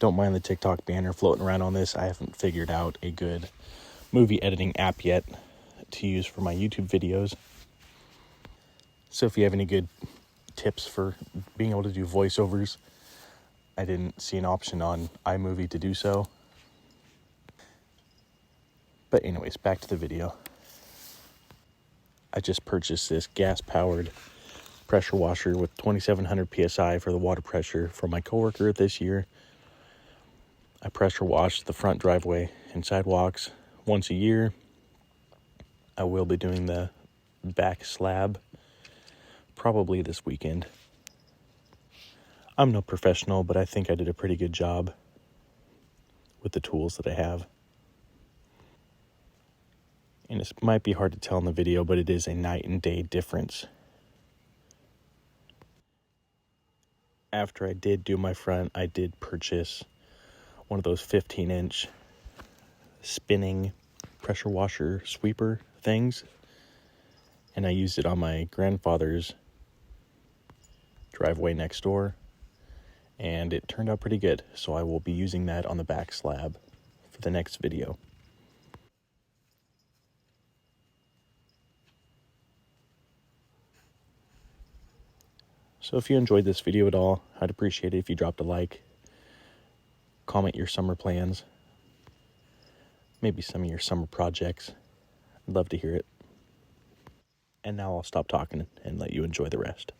don't mind the TikTok banner floating around on this. I haven't figured out a good movie editing app yet to use for my YouTube videos. So if you have any good tips for being able to do voiceovers, I didn't see an option on iMovie to do so. But anyways, back to the video. I just purchased this gas-powered pressure washer with 2,700 PSI for the water pressure from my coworker this year. I pressure wash the front driveway and sidewalks once a year. I will be doing the back slab probably this weekend. I'm no professional, but I think I did a pretty good job with the tools that I have. And it might be hard to tell in the video, but it is a night and day difference. After I did do my front, I did purchase one of those 15-inch spinning pressure washer sweeper things. And I used it on my grandfather's driveway next door. And it turned out pretty good. So I will be using that on the back slab for the next video. So if you enjoyed this video at all, I'd appreciate it if you dropped a like, comment your summer plans, maybe some of your summer projects. I'd love to hear it. And now I'll stop talking and let you enjoy the rest.